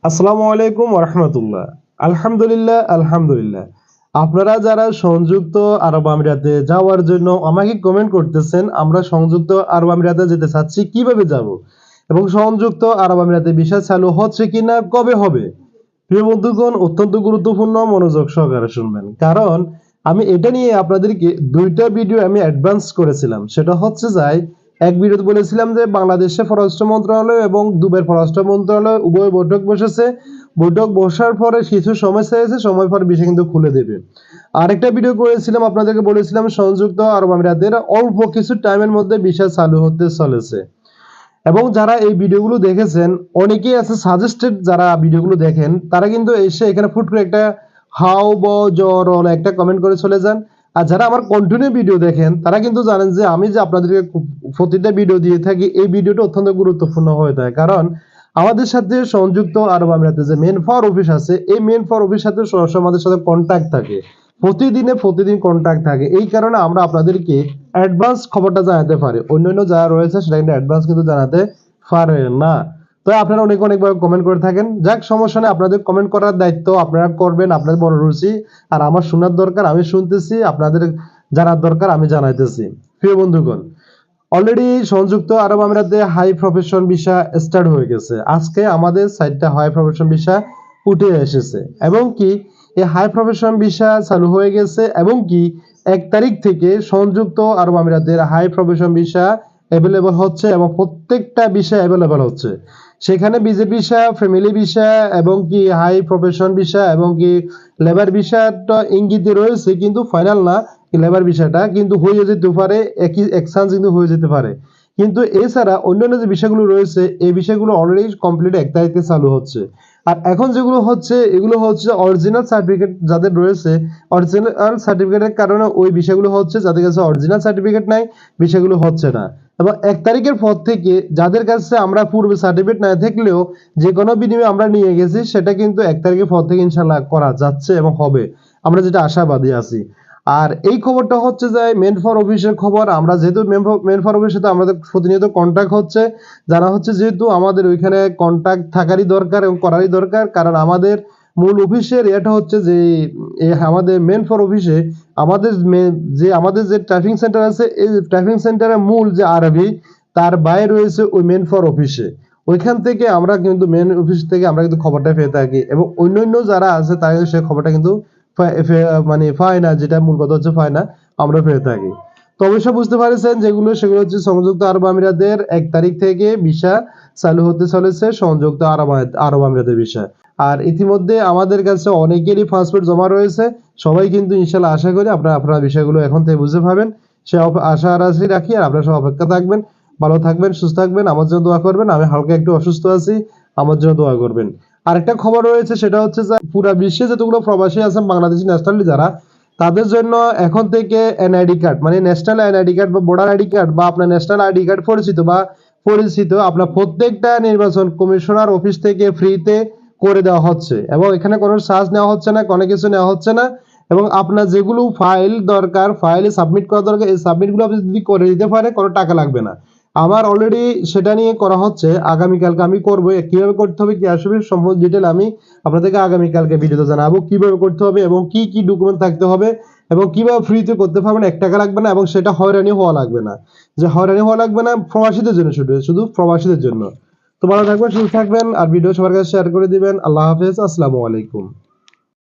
আসসালামু আলাইকুম ওয়া রাহমাতুল্লাহ। আলহামদুলিল্লাহ, আলহামদুলিল্লাহ। আপনারা যারা সংযুক্ত আরব আমিরাতে যাওয়ার জন্য আমাকে কমেন্ট করতেছেন, আমরা সংযুক্ত আরব আমিরাতে যেতে চাচ্ছি, কিভাবে যাব? এবং সংযুক্ত আরব আমিরাতে ভিসা চালু হচ্ছে কিনা, কবে হবে? প্রিয় বন্ধুগণ, অত্যন্ত গুরুত্বপূর্ণ, মনোযোগ সহকারে শুনবেন। কারণ আমি এটা নিয়ে আপনাদেরকে ২ টা ভিডিও আমি অ্যাডভান্স করেছিলাম। সেটা হচ্ছে এক ভিডিওতে বলেছিলাম যে বাংলাদেশের পররাষ্ট্র মন্ত্রণালয় এবং দুবাইয়ের পররাষ্ট্র মন্ত্রণালয় উভয় বৈঠক বসেছে। বৈঠক বসার পরে কিছু সময় চেয়েছে, সময় পরে বিষয় কিন্তু খুলে দেবে। আরেকটা ভিডিও করেছিলাম, আপনাদেরকে বলেছিলাম সংযুক্ত আরব আমিরাতের অল্প কিছু টাইমের মধ্যে ভিসা চালু হতে চলেছে। এবং যারা এই ভিডিওগুলো দেখেছেন, অনেকেই আছে সাজেস্টেড, যারা ভিডিওগুলো দেখেন তারা কিন্তু এসে এখানে ফুট করে একটা হাউ ব জ্বর একটা কমেন্ট করে চলে যান। আর যারা আমার কন্টিনিউ ভিডিও দেখেন তারা কিন্তু জানেন যে আমি যে আপনাদেরকে প্রতিটা ভিডিও দিয়ে থাকি, এই ভিডিওটা অত্যন্ত গুরুত্বপূর্ণ হয়ে থাকে। কারণ আমাদের সাথে সংযুক্ত আরব আমিরাতে যে মেন ফর অফিস আছে, এই মেন ফর অফিস সাথে সরাসরি আমাদের সাথে কন্ট্যাক্ট থাকে, প্রতিদিন কন্ট্যাক্ট থাকে। এই কারণে আমরা আপনাদেরকে অ্যাডভান্স খবরটা জানাতে পারি। অন্যান্য যারা রয়েছে সেটা কিন্তু অ্যাডভান্স কিন্তু জানাতে পারে না। তো আপনারা অনেকভাবে কমেন্ট করে থাকেন। যাক, সমস্যা নেই, আপনাদের কমেন্ট করার দায়িত্ব আপনারা করবেন, আপনাদের বড় রুচি। আর আমার শোনার দরকার আমি শুনতেছি, আপনাদের জানার দরকার আমি জানাইতেছি। প্রিয় বন্ধুগণ, অলরেডি সংযুক্ত আরব আমিরাতে হাই প্রফেশন ভিসা স্টার্ট হয়ে গেছে। আজকে আমাদের সাইটটা হাই প্রফেশন ভিসা উঠে এসেছে এবং কি এই হাই প্রফেশন ভিসা চালু হয়ে গেছে এবং কি 1 তারিখ থেকে সংযুক্ত আরব আমিরাতের হাই প্রফেশন ভিসা অ্যাভেলেবল হচ্ছে এবং প্রত্যেকটা ভিসা অ্যাভেলেবল হচ্ছে। সেখানে বিজেপি ভিসা, ফ্যামিলি ভিসা এবং কি হাই প্রফেশন ভিসা এবং কি লেবার ভিসাটা ইঙ্গিতে রয়েছে, কিন্তু ফাইনাল না। লেবার ভিসাটা কিন্তু হয়ে যেতে পারে, একই এক্সচেঞ্জ কিন্তু হয়ে যেতে পারে। কিন্তু এছাড়া অন্যান্য যে বিষয়গুলো রয়েছে, এই বিষয়গুলো অলরেডি কমপ্লিট 1 তারিখে চালু হচ্ছে। আর এখন যেগুলো হচ্ছে, এগুলো হচ্ছে অরিজিনাল সার্টিফিকেট যাদের রয়েছে, অরিজিনাল সার্টিফিকেটের কারণে ওই বিষয়গুলো হচ্ছে। যাদের কাছে অরিজিনাল সার্টিফিকেট নাই, বিষয়গুলো হচ্ছে না। এবং 1 তারিখের পর থেকে যাদের কাছে আমরা পূর্বে সার্টিফিকেট না থাকলেও যে কোনো বিনিময়ে আমরা নিয়ে গেছি, সেটা কিন্তু 1 তারিখের পর থেকে ইনশাল্লাহ করা যাচ্ছে এবং হবে, আমরা যেটা আশাবাদী আছি। আর এই খবরটা হচ্ছে যে মেন ফর অফিসের খবর। আমরা যেহেতু মেন ফর অফিসের সাথে আমাদের প্রতিনিয়ত কন্ট্যাক্ট হচ্ছে, জানা হচ্ছে যেহেতু আমাদের ওইখানে কন্ট্যাক্ট থাকারই দরকার এবং করারই দরকার। কারণ আমাদের মূল অফিসের এটা হচ্ছে যে আমাদের মেন ফর অফিসে আমাদের যে ট্রাফিং সেন্টার আছে, এই ট্রাফিং সেন্টারের মূল যে আরবি, তার বাইরে রয়েছে ওই মেন ফর অফিসে। ওইখান থেকে আমরা কিন্তু মেন অফিস থেকে আমরা কিন্তু খবরটা পেয়ে থাকি এবং অন্যান্য যারা আছে তারা কিন্তু সেই খবরটা কিন্তু মানে পায় না, যেটা মূল কথা হচ্ছে পায় না, আমরা পেয়ে থাকি। তো অবশ্যই বুঝতে পারছেন সেগুলো হচ্ছে সংযুক্ত আরব আমিরাতের 1 তারিখ থেকে ভিসা চালু হতে চলেছে, সংযুক্ত আরব আমিরাতের ভিসা। আর ইতিমধ্যে আমাদের কাছে অনেকেরই পাসপোর্ট জমা রয়েছে। সবাই কিন্তু ইনশাল্লাহ আশা করি আপনারা বিষয়গুলো এখন থেকে বুঝতে পারবেন, সে আশা রাখি। আর আপনারা সব অপেক্ষা থাকবেন, ভালো থাকবেন, সুস্থ থাকবেন, আমার জন্য দোয়া করবেন। আমি হালকা একটু অসুস্থ আছি, আমার জন্য দোয়া করবেন। আরেকটা খবর রয়েছে, সেটা হচ্ছে যে পুরো বিশ্বে যতগুলো প্রবাসী আছেন বাংলাদেশি ন্যাশনালি যারা, তাদের জন্য এখন থেকে এনআইডি কার্ড, মানে ন্যাশনাল এনআইডি কার্ড বা বর্ডার আইডি কার্ড বা আপনার ন্যাশনাল আইডি কার্ড পরিচিত আপনার প্রত্যেকটা নির্বাচন কমিশনার অফিস থেকে ফ্রিতে করে দেওয়া হচ্ছে এবং এখানে কোনো চার্জ নেওয়া হচ্ছে না, কোনো কিছু নেওয়া হচ্ছে না। এবং আপনার যেগুলো ফাইল দরকার, ফাইলে সাবমিট করা দরকার, এই সাবমিটগুলো আপনি যদি করে দিতে পারে, কোনো টাকা লাগবে না। আমার অলরেডি সেটা নিয়ে করা হচ্ছে, আগামীকালকে আমি করবো। কিভাবে করতে হবে, কি আসবে, সম্পূর্ণ ডিটেল আমি আপনাদেরকে আগামীকালকে ভিডিওতে জানাবো কিভাবে করতে হবে এবং কি কি ডকুমেন্ট থাকতে হবে এবং কিভাবে ফ্রিতে করতে পারবেন, 1 টাকা লাগবে না এবং সেটা হয়রানি হওয়া লাগবে না। যে হয়রানি হওয়া লাগবে না প্রবাসীদের জন্য, শুধু প্রবাসীদের জন্য। তো ভালো থাকবেন, সুস্থ থাকবেন আর ভিডিও সবার কাছে শেয়ার করে দিবেন। আল্লাহ হাফেজ, আসসালামু আলাইকুম।